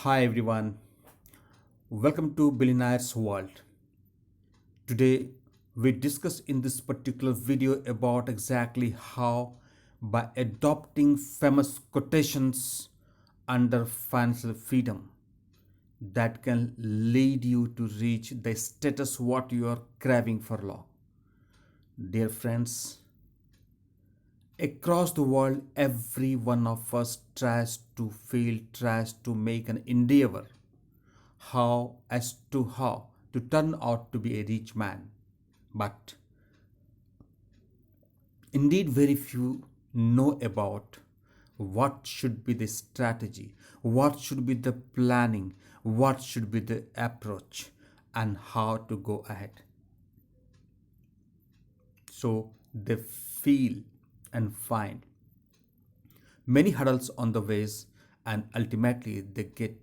Hi everyone, welcome to Billionaire's World. Today we discuss in this particular video about exactly how by adopting famous quotations under financial freedom that can lead you to reach the status what you are craving for long. Dear friends, across the world every one of us tries to make an endeavor how to turn out to be a rich man. But indeed, very few know about what should be the strategy, what should be the planning, what should be the approach, and how to go ahead. So they feel and find many hurdles on the ways, and ultimately they get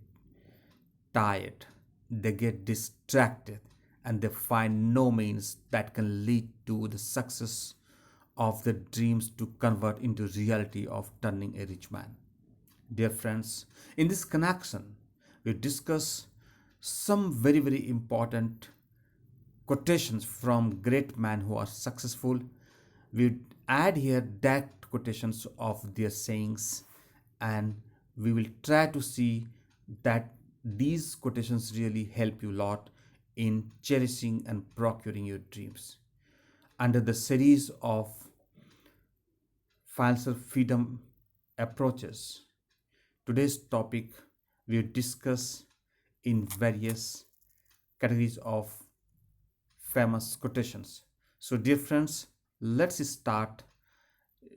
tired, they get distracted, and they find no means that can lead to the success of the dreams to convert into reality of turning a rich man. Dear friends, in this connection, we discuss some very important quotations from great men who are successful. We add here direct quotations of their sayings, and we will try to see that these quotations really help you a lot in cherishing and procuring your dreams. Under the series of financial freedom approaches, today's topic we discuss in various categories of famous quotations. So, dear friends, let's start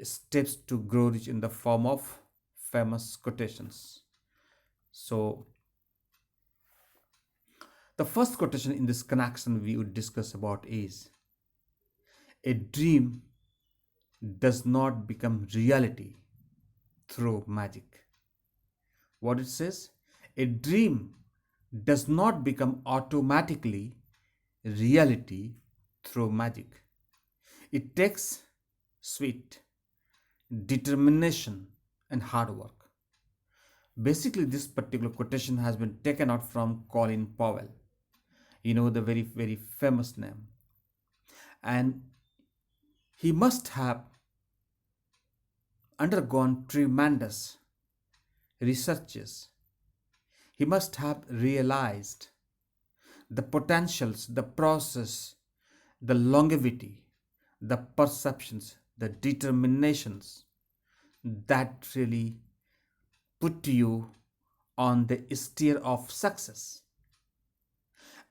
steps to grow rich in the form of famous quotations. So, the first quotation in this connection we would discuss about is a dream does not become reality through magic. What it says? A dream does not become automatically reality through magic. It takes sweat, determination, and hard work. Basically, this particular quotation has been taken out from Colin Powell. You know, the very famous name. And he must have undergone tremendous researches. He must have realized the potentials, the process, the longevity, the perceptions, the determinations that really put you on the stair of success.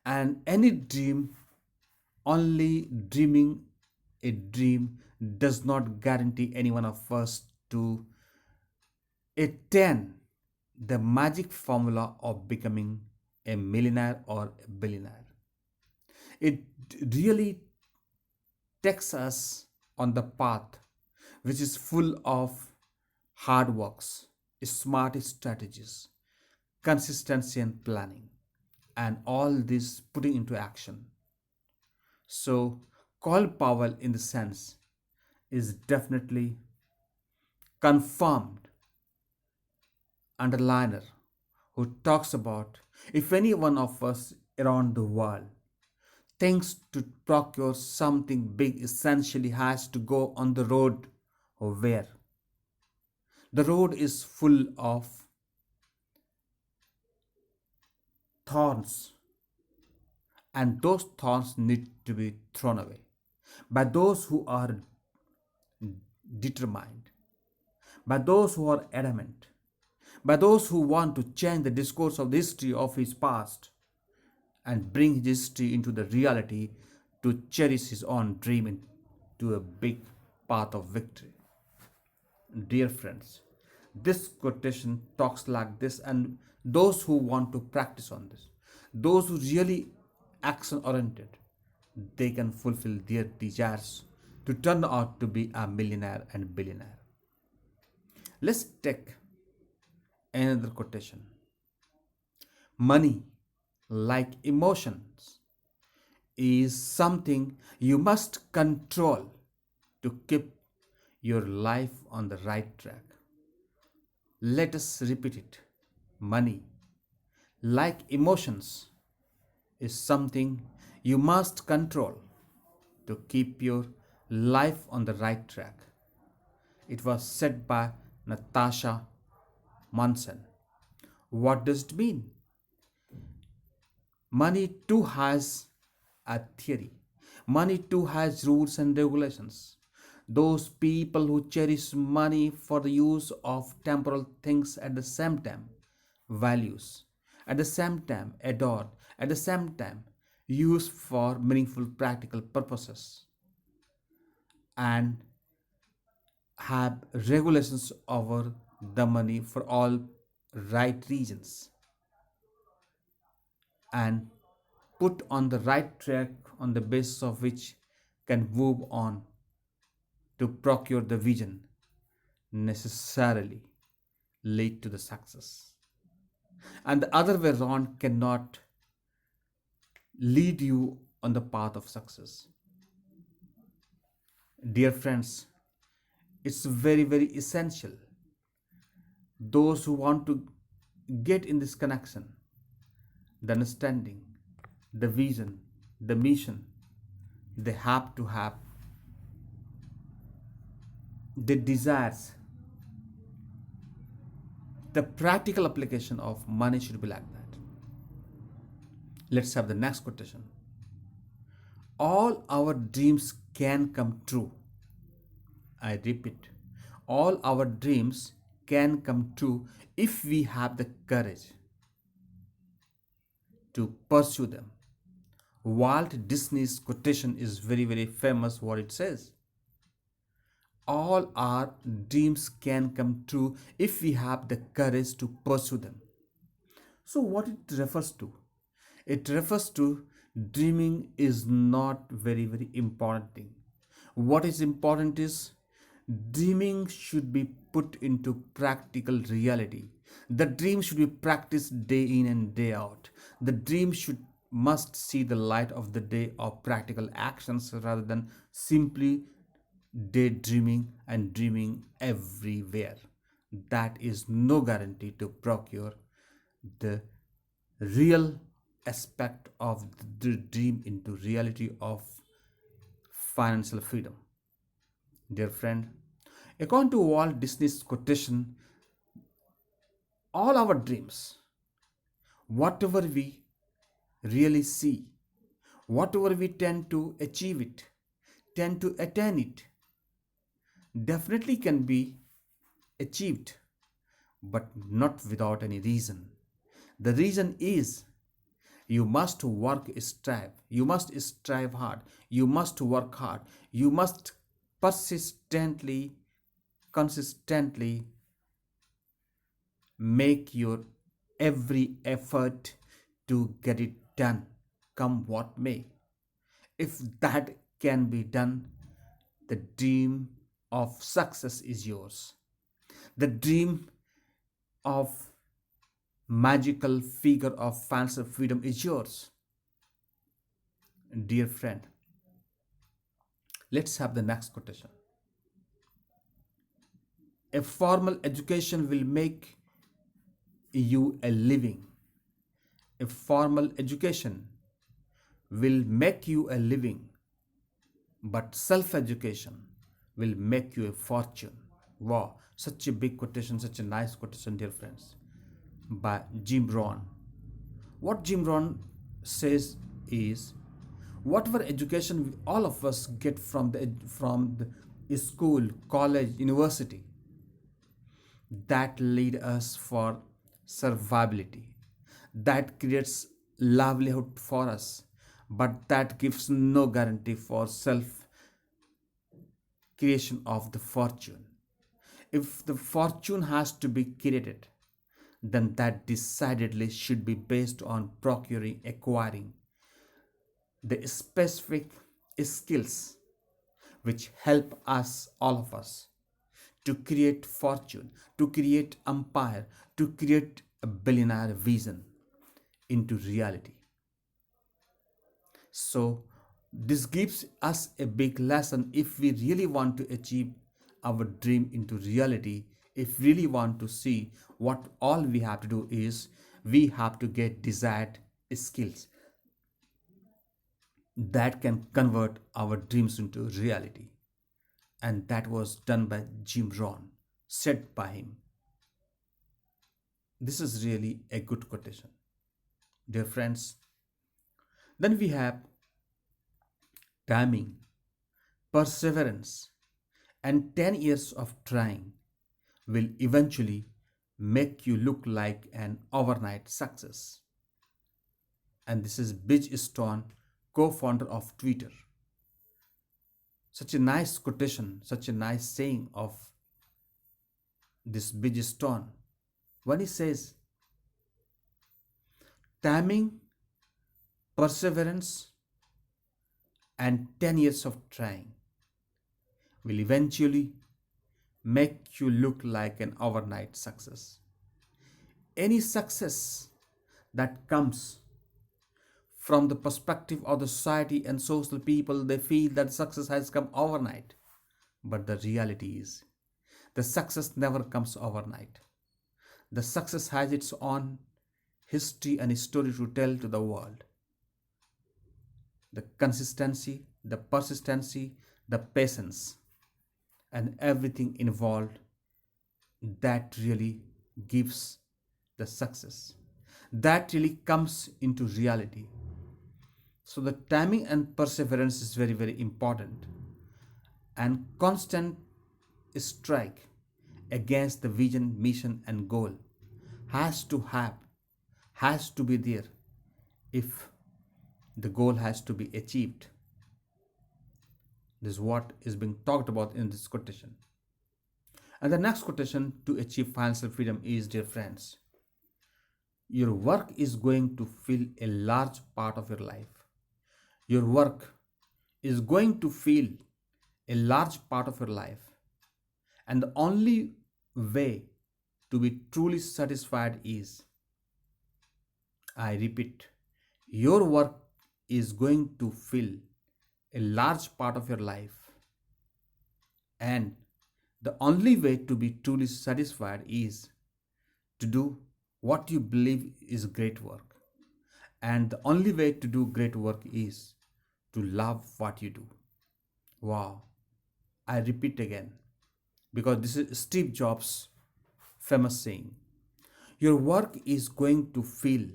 And any dream, only dreaming a dream does not guarantee any one of us to attain the magic formula of becoming a millionaire or a billionaire. It really takes us on the path which is full of hard works, smart strategies, consistency and planning, and all this putting into action. So, Cole Powell, in the sense, is definitely confirmed underliner who talks about if any one of us around the world thinks to procure something big essentially has to go on the road where the road is full of thorns, and those thorns need to be thrown away by those who are determined, by those who are adamant, by those who want to change the discourse of the history of his past and bring his history into the reality to cherish his own dream into a big path of victory. Dear friends, this quotation talks like this, and those who want to practice on this, those who really action oriented, they can fulfill their desires to turn out to be a millionaire and billionaire. Let's take another quotation. Money, like emotions, is something you must control to keep your life on the right track. Let us repeat it. Money, like emotions, is something you must control to keep your life on the right track. It was said by Natasha Munson. What does it mean? Money too has a theory. Money too has rules and regulations. Those people who cherish money for the use of temporal things at the same time, values, at the same time, adored, at the same time, use for meaningful practical purposes, and have regulations over the money for all right reasons, and put on the right track on the basis of which can move on to procure the vision necessarily lead to the success, and the other way around cannot lead you on the path of success. Dear friends, it's very essential, those who want to get in this connection, the understanding, the vision, the mission, they have to have the desires. The practical application of money should be like that. Let's have the next quotation. All our dreams can come true. I repeat, all our dreams can come true if we have the courage to pursue them. Walt Disney's quotation is very famous. What it says: all our dreams can come true if we have the courage to pursue them. So, what it refers to? It refers to dreaming is not very important thing. What is important is dreaming should be put into practical reality. The dream should be practiced day in and day out. The dream should must see the light of the day of practical actions rather than simply daydreaming and dreaming everywhere. That is no guarantee to procure the real aspect of the dream into reality of financial freedom. Dear friend, according to Walt Disney's quotation, all our dreams, whatever we really see, whatever we tend to achieve it, tend to attain it, definitely can be achieved, but not without any reason. The reason is you must strive, you must strive hard, you must work hard, you must persistently, consistently make your every effort to get it done, come what may. If that can be done, the dream of success is yours. The dream of magical figure of financial freedom is yours. Dear friend, let's have the next quotation. A formal education will make you a living. A formal education will make you a living, but self education will make you a fortune. Wow, such a big quotation, such a nice quotation, dear friends, by Jim Rohn. What Jim Rohn says is, whatever education all of us get from the school, college, university, that lead us for survivability, that creates livelihood for us, but that gives no guarantee for self creation of the fortune. If the fortune has to be created, then that decidedly should be based on procuring, acquiring the specific skills which help us, all of us, to create fortune, to create empire, to create a billionaire vision into reality. So, this gives us a big lesson if we really want to achieve our dream into reality. If we really want to see, what all we have to do is we have to get desired skills that can convert our dreams into reality. And that was done by Jim Rohn, said by him. This is really a good quotation. Dear friends, then we have timing, perseverance, and 10 years of trying will eventually make you look like an overnight success. And this is Bridge Stone, co founder of Twitter. Such a nice quotation, such a nice saying of this Bridge Stone when he says, timing, perseverance, and 10 years of trying will eventually make you look like an overnight success. Any success that comes from the perspective of the society and social people, they feel that success has come overnight. But the reality is, the success never comes overnight. The success has its own history and story to tell to the world. The consistency, the persistency, the patience, and everything involved that really gives the success. That really comes into reality. So the timing and perseverance is very, very important. And constant strike against the vision, mission, and goal has to have, has to be there if the goal has to be achieved. This is what is being talked about in this quotation. And the next quotation to achieve financial freedom is, dear friends, your work is going to fill a large part of your life. Your work is going to fill a large part of your life. And the only way to be truly satisfied is, I repeat, your work is going to fill a large part of your life. And the only way to be truly satisfied is to do what you believe is great work. And the only way to do great work is to love what you do. Wow. I repeat again, because this is Steve Jobs' famous saying. Your work is going to fill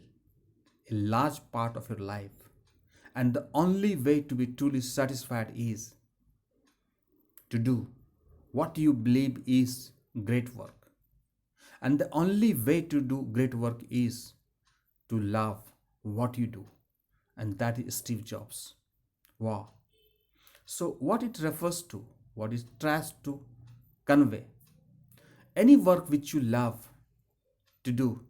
a large part of your life. And the only way to be truly satisfied is to do what you believe is great work. And the only way to do great work is to love what you do. And that is Steve Jobs. Wow. So, what it refers to, what it tries to convey, any work which you love to do,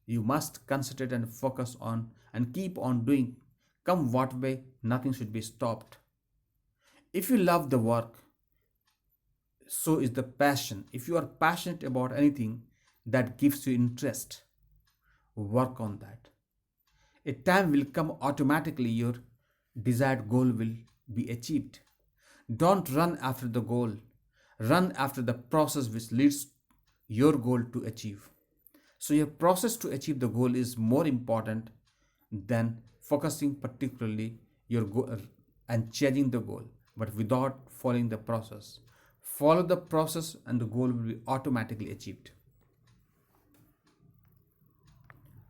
you must concentrate and focus on and keep on doing. Come what way, nothing should be stopped. If you love the work, so is the passion. If you are passionate about anything that gives you interest, work on that. A time will come automatically, your desired goal will be achieved. Don't run after the goal, run after the process which leads your goal to achieve. So, your process to achieve the goal is more important than focusing particularly your goal and changing the goal, but without following the process. Follow the process and the goal will be automatically achieved.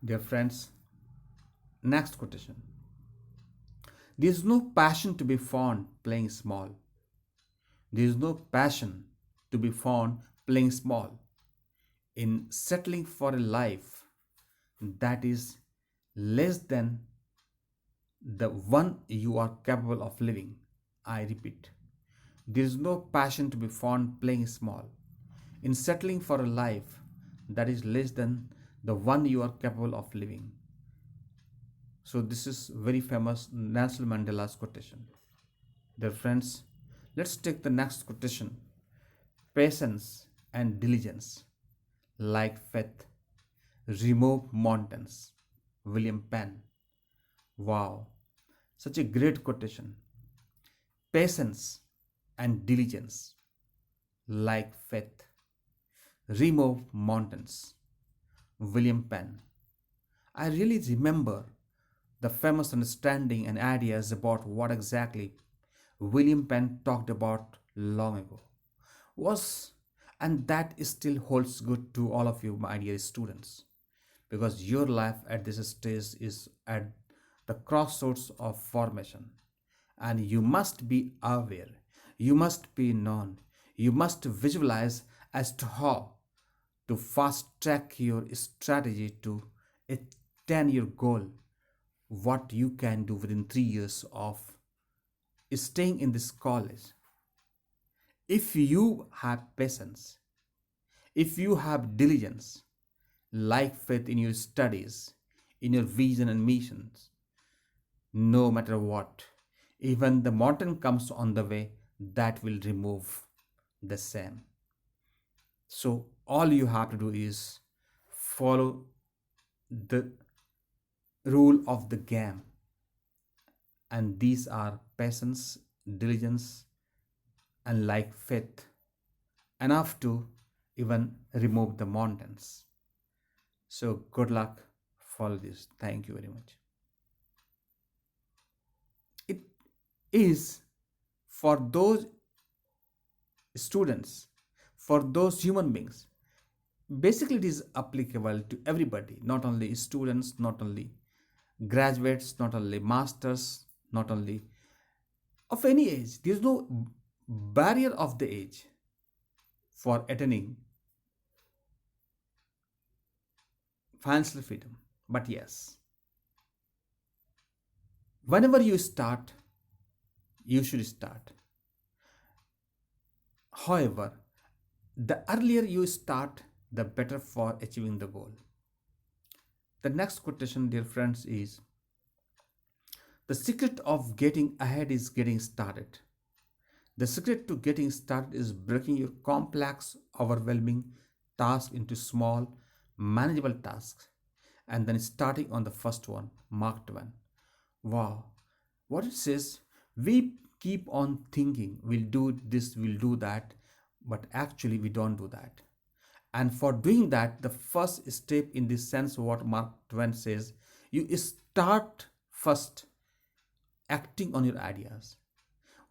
Dear friends, next quotation. There is no passion to be found playing small. There is no passion to be found playing small in settling for a life that is less than the one you are capable of living. I repeat, there is no passion to be found playing small in settling for a life that is less than the one you are capable of living. So, this is very famous Nelson Mandela's quotation. Dear friends, let's take the next quotation. Patience and diligence, like faith, remove mountains. William Penn. Wow, such a great quotation. Patience and diligence, like faith, remove mountains. William Penn. I really remember the famous understanding and ideas about what exactly William Penn talked about long ago was, and that still holds good to all of you, my dear students, because your life at this stage is at the crossroads of formation, and you must be aware, you must be known, you must visualize as to how to fast track your strategy to attain your goal, what you can do within 3 years of staying in this college. If you have patience, if you have diligence, like faith in your studies, in your vision and missions, no matter what, even the mountain comes on the way, that will remove the same. So all you have to do is follow the rule of the game, and these are patience, diligence, and like faith, enough to even remove the mountains. So good luck. Follow this. Thank you very much. It is for those students, for those human beings. Basically, it is applicable to everybody, not only students, not only graduates, not only masters, not only of any age. There is no barrier of the age for attaining financial freedom. But yes, whenever you start, you should start. However, the earlier you start, the better for achieving the goal. The next quotation, dear friends, is the secret of getting ahead is getting started. The secret to getting started is breaking your complex, overwhelming task into small, manageable tasks and then starting on the first one, marked one. Wow, what it says, we keep on thinking we'll do this, we'll do that, but actually we don't do that. And for doing that, the first step in this sense, what Mark Twain says, you start first acting on your ideas.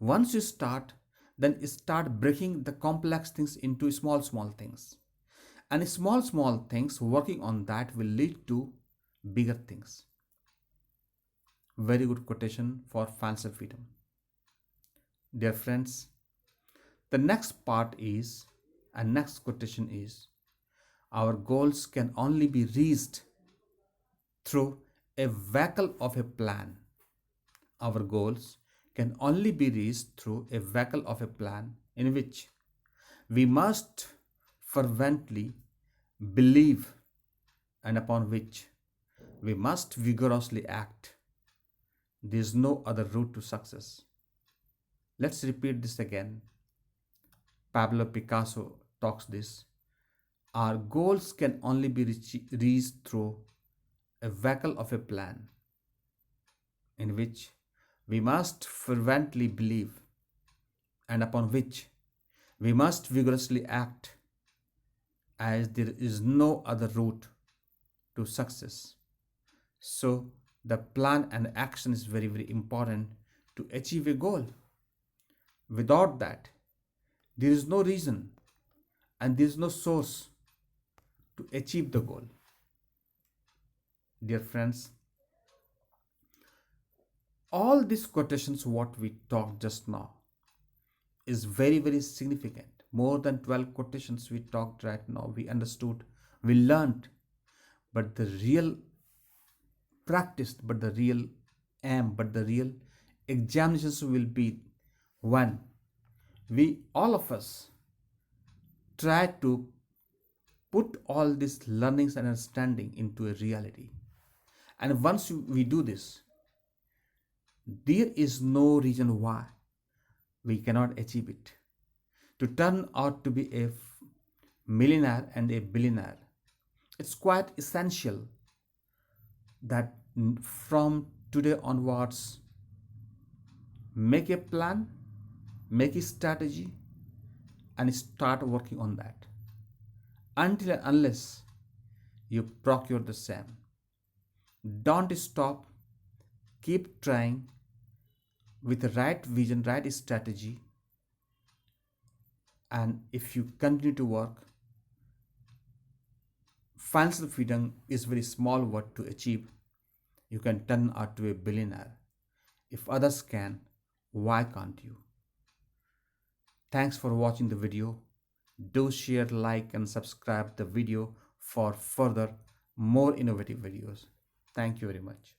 Once you start, then start breaking the complex things into small, small things. And small, small things, working on that will lead to bigger things. Very good quotation for financial freedom. Dear friends, the next part is, and next quotation is, our goals can only be reached through a vehicle of a plan. Our goals can only be reached through a vehicle of a plan in which we must fervently believe and upon which we must vigorously act. There is no other route to success. Let's repeat this again. Pablo Picasso talks this. Our goals can only be reached through a vehicle of a plan in which we must fervently believe and upon which we must vigorously act, as there is no other route to success. So, the plan and action is very, very important to achieve a goal. Without that, there is no reason and there is no source to achieve the goal. Dear friends, all these quotations, what we talked just now, is very, very significant. More than 12 quotations we talked right now, we understood, we learned, but the real practiced, but the real aim, but the real examinations will be when we, all of us, try to put all these learnings and understanding into a reality. And once we do this, there is no reason why we cannot achieve it. To turn out to be a millionaire and a billionaire, it's quite essential that from today onwards, make a plan, make a strategy, and start working on that until and unless you procure the same. Don't stop, keep trying with the right vision, right strategy, and if you continue to work, financial freedom is very small word to achieve. You can turn out to a billionaire. If others can, why can't you? Thanks for watching the video. Do share, like, and subscribe the video for further more innovative videos. Thank you very much.